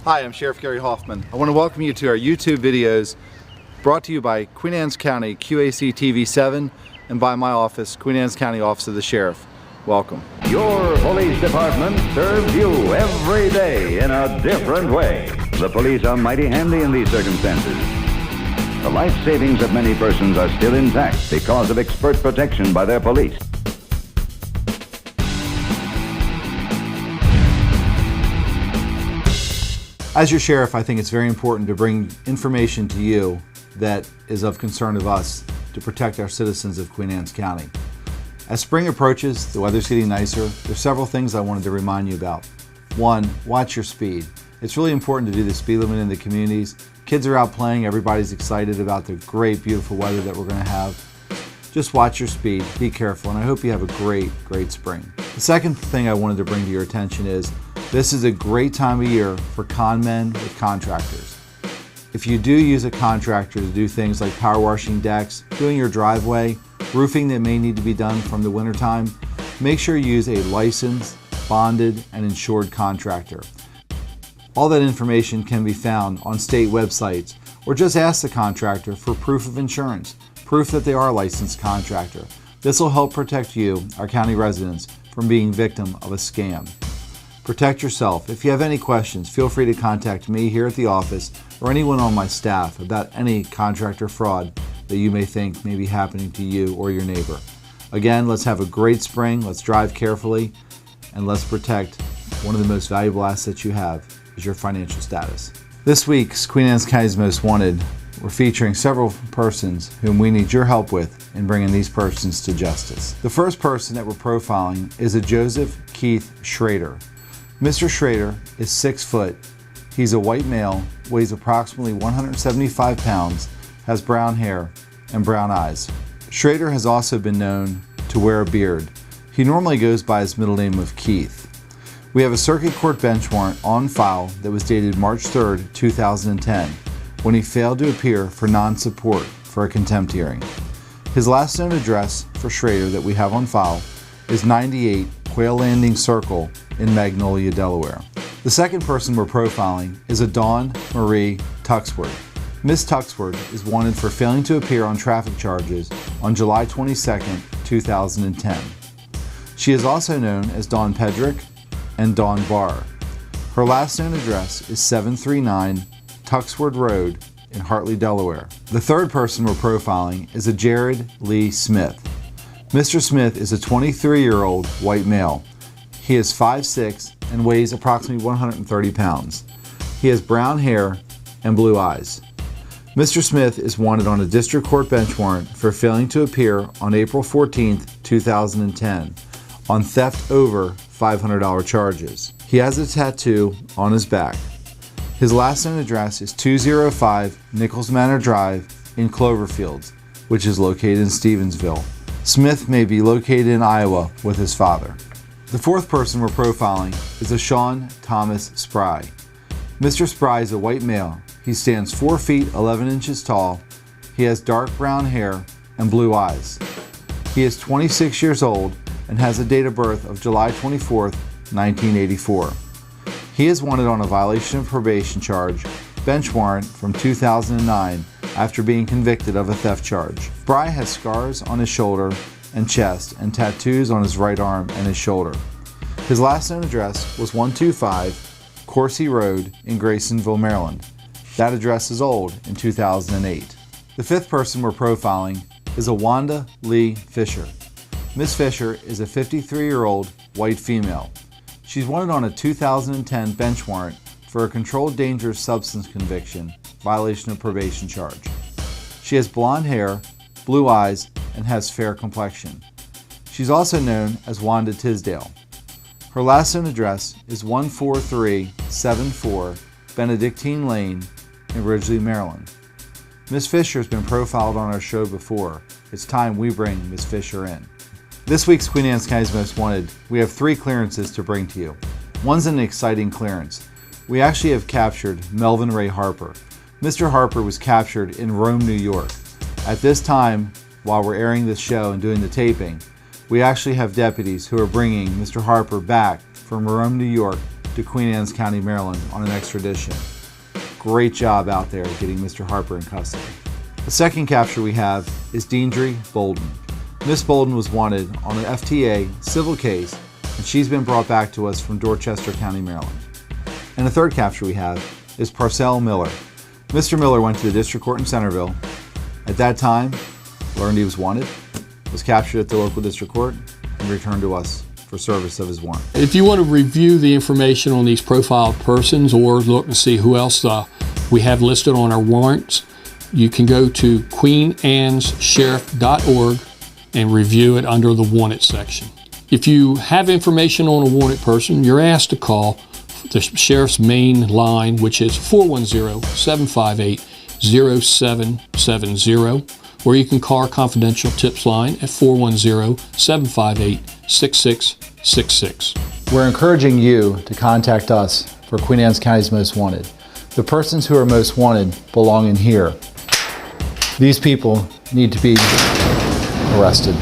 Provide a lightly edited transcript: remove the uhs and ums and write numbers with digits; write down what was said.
Hi, I'm Sheriff Gary Hoffman. I want to welcome you to our YouTube videos brought to you by Queen Anne's County QAC TV 7 and by my office, Queen Anne's County Office of the Sheriff. Welcome. Your police department serves you every day in a different way. The police are mighty handy in these circumstances. The life savings of many persons are still intact because of expert protection by their police. As your sheriff, I think it's very important to bring information to you that is of concern of us to protect our citizens of Queen Anne's County. As spring approaches, the weather's getting nicer. There's several things I wanted to remind you about. One, watch your speed. It's really important to do the speed limit in the communities. Kids are out playing, everybody's excited about the great, beautiful weather that we're going to have. Just watch your speed, be careful, and I hope you have a great spring. The second thing I wanted to bring to your attention is this is a great time of year for con men with contractors. If you do use a contractor to do things like power washing decks, doing your driveway, roofing that may need to be done from the wintertime, make sure you use a licensed, bonded, and insured contractor. All that information can be found on state websites, or just ask the contractor for proof of insurance, proof that they are a licensed contractor. This will help protect you, our county residents, from being victim of a scam. Protect yourself. If you have any questions, feel free to contact me here at the office or anyone on my staff about any contractor fraud that you may think may be happening to you or your neighbor. Again, let's have a great spring, let's drive carefully, and let's protect one of the most valuable assets you have is your financial status. This week's Queen Anne's County's Most Wanted, we're featuring several persons whom we need your help with in bringing these persons to justice. The first person that we're profiling is a Joseph Keith Schrader. Mr. Schrader is 6 foot. He's a white male, weighs approximately 175 pounds, has brown hair and brown eyes. Schrader has also been known to wear a beard. He normally goes by his middle name of Keith. We have a circuit court bench warrant on file that was dated March 3rd, 2010, when he failed to appear for non-support for a contempt hearing. His last known address for Schrader that we have on file is 98 Quail Landing Circle in Magnolia, Delaware. The second person we're profiling is a Dawn Marie Tuxford. Miss Tuxford is wanted for failing to appear on traffic charges on July 22nd, 2010. She is also known as Dawn Pedrick and Dawn Barr. Her last known address is 739 Tuxford Road in Hartley, Delaware. The third person we're profiling is a Jared Lee Smith. Mr. Smith is a 23-year-old white male. He is 5'6" and weighs approximately 130 pounds. He has brown hair and blue eyes. Mr. Smith is wanted on a district court bench warrant for failing to appear on April 14th, 2010 on theft over $500 charges. He has a tattoo on his back. His last known address is 205 Nichols Manor Drive in Cloverfields, which is located in Stevensville. Smith may be located in Iowa with his father. The fourth person we're profiling is a Sean Thomas Spry. Mr. Spry is a white male. He stands 4 feet 11 inches tall. He has dark brown hair and blue eyes. He is 26 years old and has a date of birth of July 24th, 1984. He is wanted on a violation of probation charge, bench warrant from 2009 after being convicted of a theft charge. Spry has scars on his shoulder and chest and tattoos on his right arm and his shoulder. His last known address was 125 Coursey Road in Graysonville, Maryland. That address is old in 2008. The fifth person we're profiling is a Wanda Lee Fisher. Miss Fisher is a 53-year-old white female. She's wanted on a 2010 bench warrant for a controlled dangerous substance conviction, violation of probation charge. She has blonde hair, blue eyes, and has fair complexion. She's also known as Wanda Tisdale. Her last known address is 14374 Benedictine Lane in Ridgely, Maryland. Miss Fisher has been profiled on our show before. It's time we bring Miss Fisher in. This week's Queen Anne's County's Most Wanted, we have 3 clearances to bring to you. One's an exciting clearance. We actually have captured Melvin Ray Harper. Mr. Harper was captured in Rome, New York. At this time, while we're airing this show and doing the taping, we actually have deputies who are bringing Mr. Harper back from Rome, New York to Queen Anne's County, Maryland on an extradition. Great job out there getting Mr. Harper in custody. The second capture we have is Deandre Bolden. Miss Bolden was wanted on an FTA civil case, and she's been brought back to us from Dorchester County, Maryland. And the third capture we have is Parcel Miller. Mr. Miller went to the district court in Centerville. At that time, learned he was wanted, was captured at the local district court, and returned to us for service of his warrant. If you want to review the information on these profiled persons or look to see who else we have listed on our warrants, you can go to queenannessheriff.org and review it under the wanted section. If you have information on a wanted person, you're asked to call the sheriff's main line, which is 410-758-0770, or you can call our confidential tips line at 410-758-6666. We're encouraging you to contact us for Queen Anne's County's Most Wanted. The persons who are most wanted belong in here. These people need to be arrested.